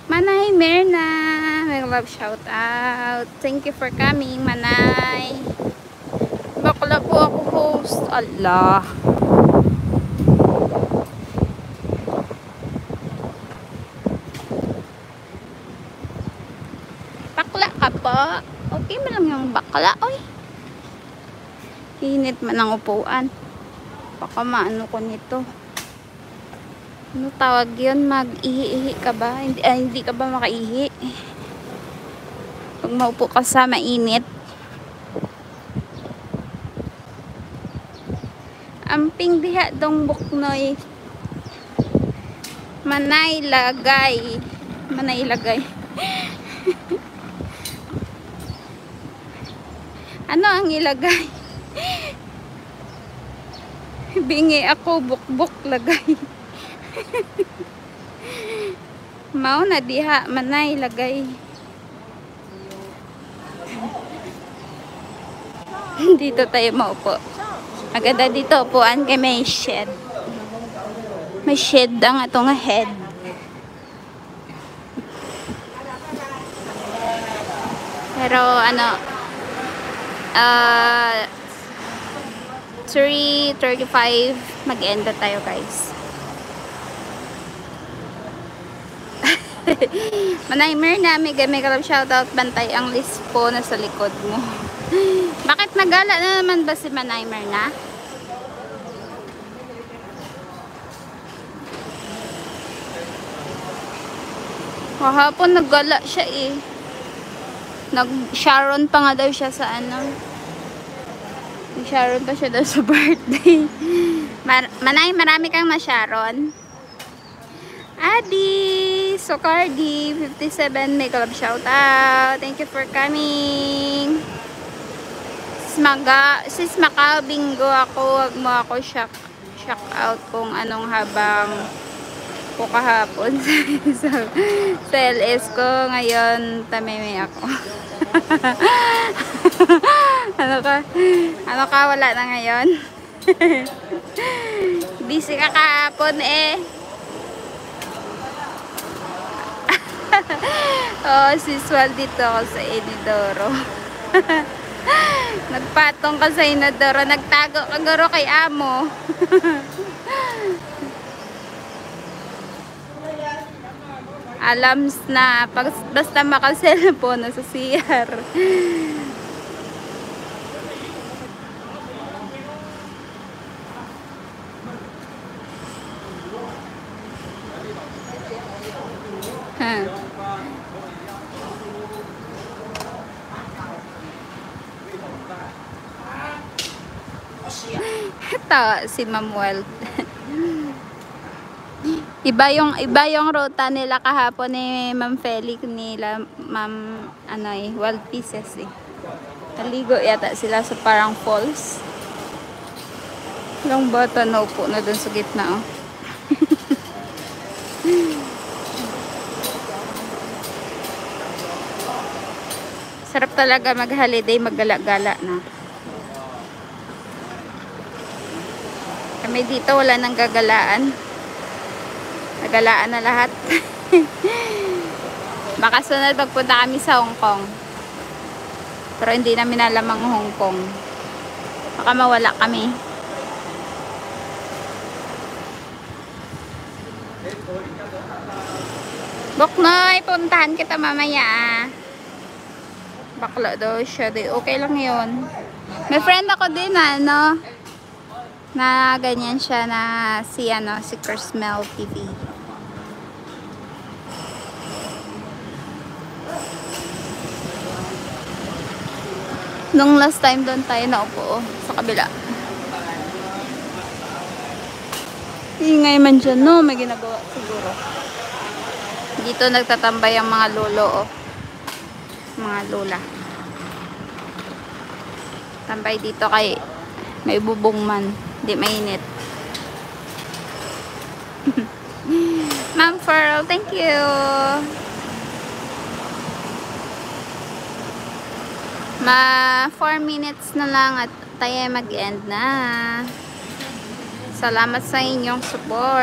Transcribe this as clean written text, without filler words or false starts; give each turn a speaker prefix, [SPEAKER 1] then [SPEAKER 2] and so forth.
[SPEAKER 1] Manay Merna, may love shout out. Thank you for coming, Manay. Bakla po ako host. Allah. Bakla ka po. Okay mo lang yung bakla, oy. Init man ang upuan. Baka maano ko nito. Ano tawag yun? Mag-ihi-ihi ka ba? Hindi ka ba makaihi? Pag maupo ka sa mainit. Amping diha dong buknoy. Manay lagay. Manay lagay. Ano ang ilagay? Bingi ako bukbuk lagay. Mao na diha manay lagay. Dito tayo maupo. Agad dito upuan kay may shed. May shed ang atong head. Pero ano 3:35 mag-end na tayo, guys. Manay Merna, mega love shoutout. Bantay ang list po na sa likod mo. Bakit nagala na naman ba si Manay Merna? Kahapon naggala siya eh. Nag-Sharon pa nga daw siya sa ano. Nag-Sharon pa siya daw sa birthday. Manay, marami kang na-Sharon. Adi Socardi 57 may club shout out. Thank you for coming. Sis Macau bingo ako. Wag mo ako shock out kung anong habang po kahapon sa LS ko. Ngayon tameme ako. Ano ka wala na ngayon. Busy ka kahapon eh. Oh, siswal dito ako sa Inidoro. Nagpatong ka sa Inidoro. Nagtago ka garo kay amo. Alams na. Basta maka-cellphone na sa CR. Ito si Ma'am Weld. iba yung ruta nila kahapon ni Ma'am Felix nila Ma'am Wild Pieces eh. Naligo yata sila sa parang falls. Yung bata na upo na dun sa gitna oh. Sarap talaga mag-holiday, maggala-gala na. Kami dito wala nang gagalaan. Nagalaan na lahat. Baka sunod magpunta kami sa Hong Kong. Pero hindi namin alam ang Hong Kong. Baka mawala kami. Buknoy, puntahan kita mamaya. Bakla daw siya. Okay lang yun. May friend ako din na ganyan siya na si Kersmel TV. Nung last time doon tayo naupo sa kabila. Ingay man dyan, no? May ginagawa siguro. Dito nagtatambay ang mga lolo, oh. Mga lola. Tambay dito kay may bubong man. Hindi mainit. Ma'am Pearl, thank you. Ma 4 minutes na lang at tayo mag-end na. Salamat sa inyong support.